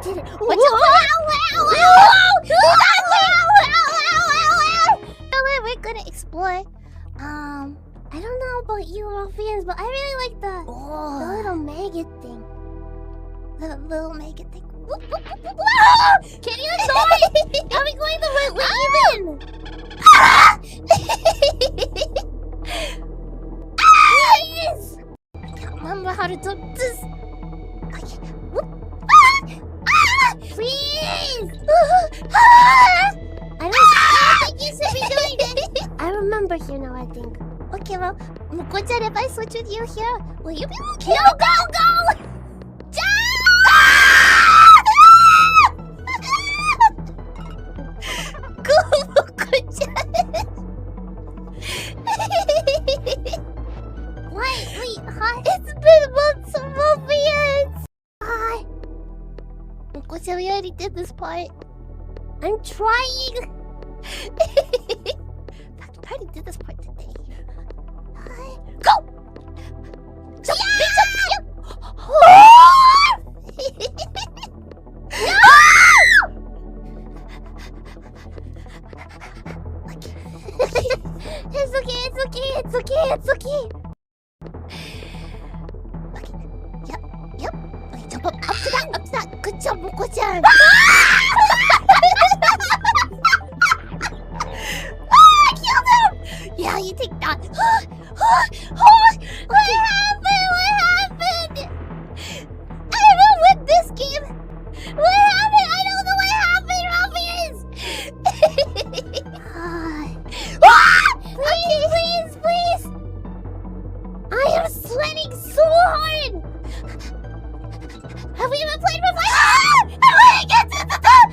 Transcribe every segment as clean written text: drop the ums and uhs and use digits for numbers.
did it. What's up? We're gonna explore. I don't know about you, Ruffians, but I really like the little maggot thing. The little maggot thing. Can you annoy? Are we going the right way even? Please! I can't remember how to do this. Okay. Please! I don't think you should be doing this. I remember here now, I think. Okay, well, Moko-chan, if I switch with you here, will you be okay? No, go! Go, Moko-chan! Wait, hi? It's been months of Ruffians! Hi! Moko-chan, we already did this part. I'm trying! I already did this part today. Hi. Go! Jump! It's okay. Okay. Yep. Okay, jump up to that. Good job, Moko-chan. I killed him! Yeah, you take that. What happened? I don't win this game. What happened? I don't know what happened, Ruffians. Please. I am sweating so hard. Have we even played before? How do I get to the top?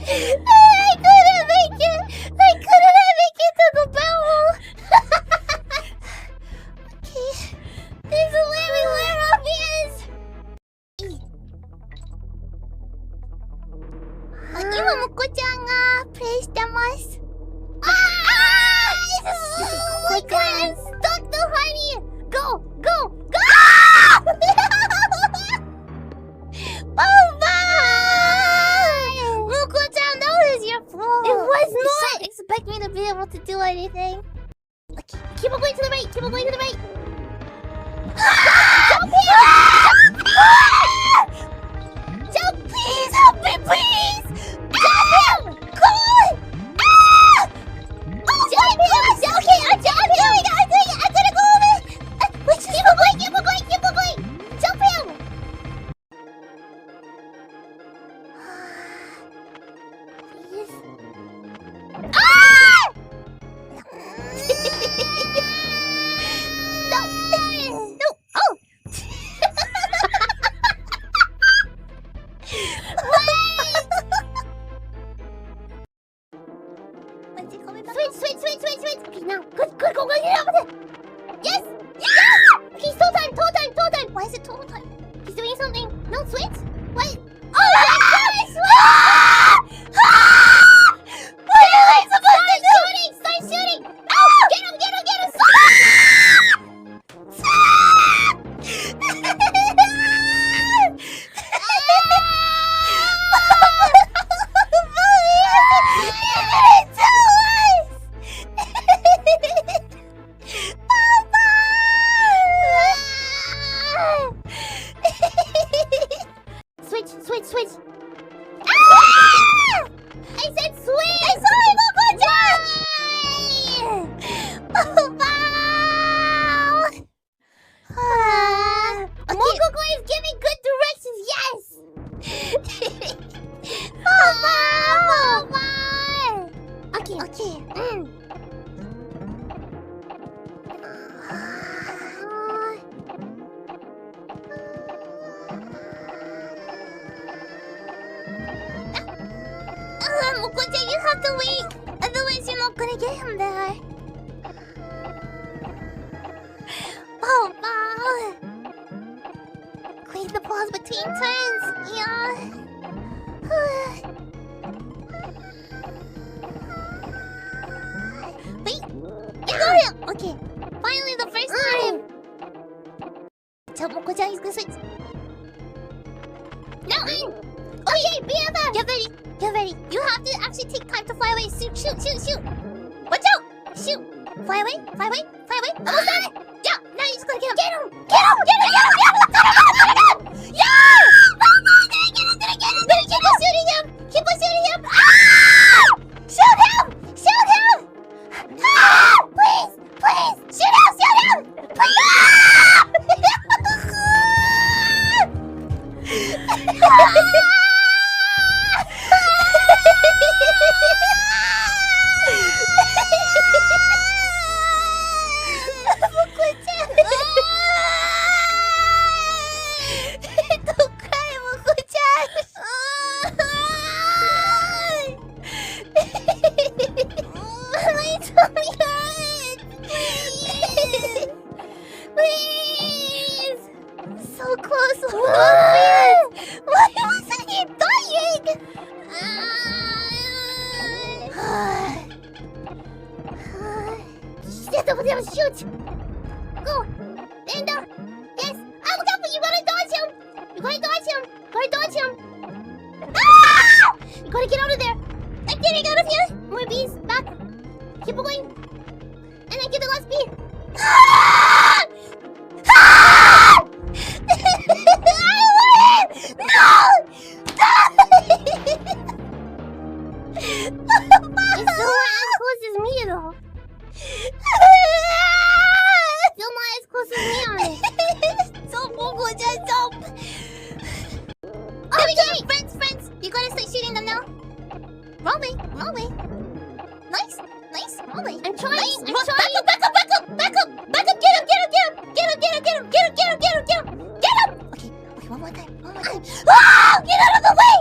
I couldn't make it to the barrel. Okay, this is where we were, Ruffians.今Moko-chanがプレイしてます。Moko-chan, stop the honey. Go. Moko-chan, that was your fault. It was not. You don't expect me to be able to do anything. Okay, keep on going to the right. Jump, please, help me, please. Jump him. Go on. Jump him. Okay, I'm jumping. I'm gonna go over. Wait, keep on going. Jump him. Please. No. Oh. When's he coming back? Switch. Okay, now. Good. Go. Get out of it. Yes. Okay, total time. Why is it total time? He's doing something. No, switch. What? Oh my gosh! What am I supposed to do? Start shooting! Oh! Get him! Switch! Ah! I said switch! I saw him, Moko-chan! Okay. Moko is giving good directions, yes! Okay. Moko-chan, you have to wait. Otherwise, you're not gonna get him there. Baubau. Clean the pause between turns. Yeah. Wait. You got him. Okay. Finally, the first time. Jump, Moko-chan, he's gonna switch. Now in! Okay, BFF! Get ready, get ready. You have to actually take time to fly away. Shoot, shoot, shoot, shoot. Watch out! Shoot! Fly away, fly away, fly away. Almost got it! Yeah, now you just gotta get him. Get him! Get him! Get him! Get him! Get him! Yeah! Did I get him? Keep on shooting him! Keep on shooting him! Ah! Shoot him! Shoot him! Ah! Please! Please! Shoot him! Shoot him! Please! Don't cry, Moko-chan. My tummy hurts. Please. So close. Why wasn't he dying? Get over there and shoot. Go. Stand up. Yes. Ah, look out! You gotta dodge him. You gotta dodge him. Gotta dodge him. Ah! You gotta get out of there. I'm getting out of here. More bees. Back. Keep on going. And then get the last bee. Ah! Ah! I win! No! It's still not as close as me though. Still not as close as me on it. Stop, Moko-chan, stop! Okay, friends, you gotta start shooting them now. Roll me. Nice, roll me. I'm trying, nice. I'm trying. Back up, get him. Okay, one more time. Oh, get out of the way!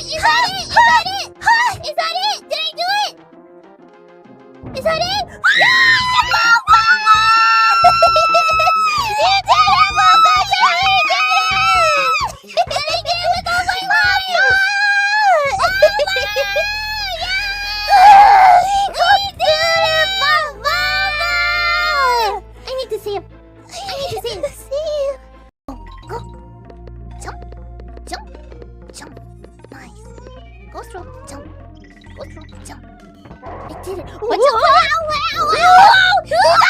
Is that it? Is that it? Did I do it? Is that it? Yeah! You did it, Moko-chan! You did it! Did I get it with all my love? I need to see him. Go. Jump. Nice. Go through. Jump. I did it. Watch out. Wow.